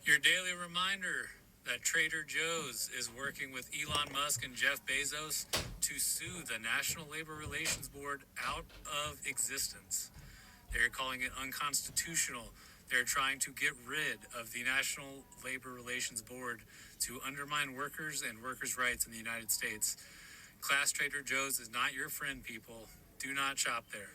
Your daily reminder that Trader Joe's is working with Elon Musk and Jeff Bezos to sue the National Labor Relations Board out of existence. They're calling it unconstitutional. They're trying to get rid of the National Labor Relations Board to undermine workers and workers' rights in the United States. Class Trader Joe's is not your friend, people. Do not shop there.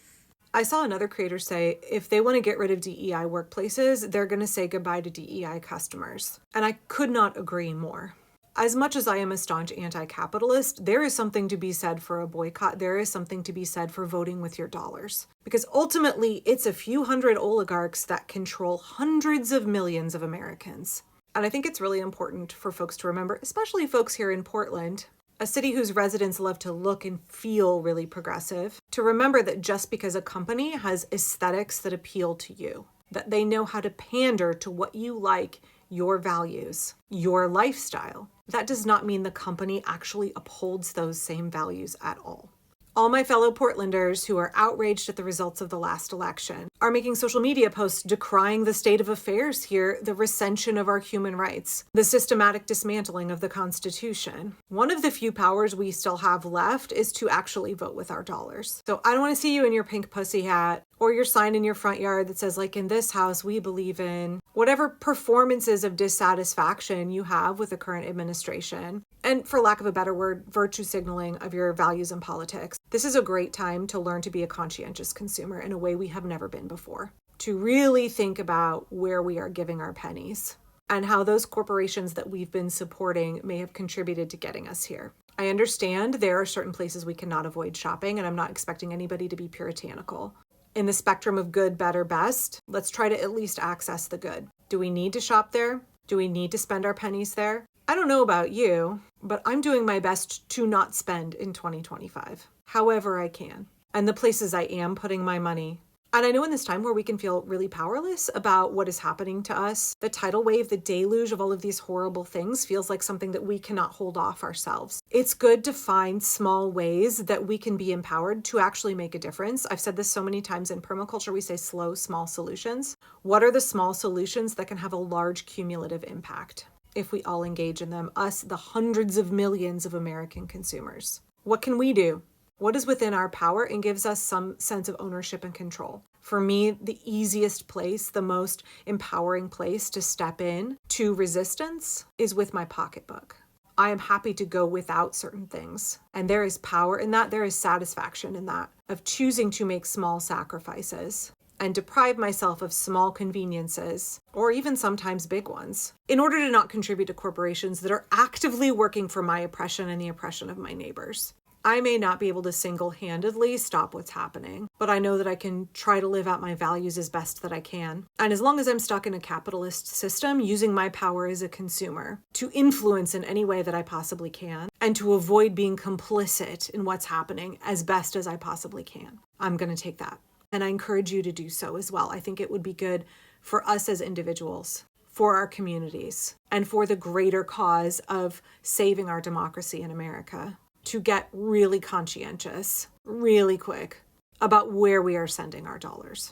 I saw another creator say if they want to get rid of DEI workplaces, they're going to say goodbye to DEI customers. And I could not agree more. As much as I am a staunch anti-capitalist, there is something to be said for a boycott. There is something to be said for voting with your dollars. Because ultimately, it's a few hundred oligarchs that control hundreds of millions of Americans. And I think it's really important for folks to remember, especially folks here in Portland, a city whose residents love to look and feel really progressive, to remember that just because a company has aesthetics that appeal to you, that they know how to pander to what you like, your values, your lifestyle, that does not mean the company actually upholds those same values at all. All my fellow Portlanders who are outraged at the results of the last election are making social media posts decrying the state of affairs here, the recension of our human rights, the systematic dismantling of the Constitution. One of the few powers we still have left is to actually vote with our dollars. So I don't want to see you in your pink pussy hat or your sign in your front yard that says, like, in this house, we believe in whatever performances of dissatisfaction you have with the current administration. And for lack of a better word, virtue signaling of your values and politics. This is a great time to learn to be a conscientious consumer in a way we have never been before. To really think about where we are giving our pennies and how those corporations that we've been supporting may have contributed to getting us here. I understand there are certain places we cannot avoid shopping, and I'm not expecting anybody to be puritanical. In the spectrum of good, better, best, let's try to at least access the good. Do we need to shop there? Do we need to spend our pennies there? I don't know about you, but I'm doing my best to not spend in 2025, however I can. And the places I am putting my money. And I know in this time where we can feel really powerless about what is happening to us, the tidal wave, the deluge of all of these horrible things feels like something that we cannot hold off ourselves. It's good to find small ways that we can be empowered to actually make a difference. I've said this so many times in permaculture, we say slow, small solutions. What are the small solutions that can have a large cumulative impact if we all engage in them, us, the hundreds of millions of American consumers? What can we do? What is within our power and gives us some sense of ownership and control? For me, the easiest place, the most empowering place to step in to resistance is with my pocketbook. I am happy to go without certain things. And there is power in that. There is satisfaction in that, of choosing to make small sacrifices and deprive myself of small conveniences, or even sometimes big ones, in order to not contribute to corporations that are actively working for my oppression and the oppression of my neighbors. I may not be able to single-handedly stop what's happening, but I know that I can try to live out my values as best that I can. And as long as I'm stuck in a capitalist system, using my power as a consumer to influence in any way that I possibly can, and to avoid being complicit in what's happening as best as I possibly can, I'm going to take that. And I encourage you to do so as well. I think it would be good for us as individuals, for our communities, and for the greater cause of saving our democracy in America, to get really conscientious, really quick about where we are sending our dollars.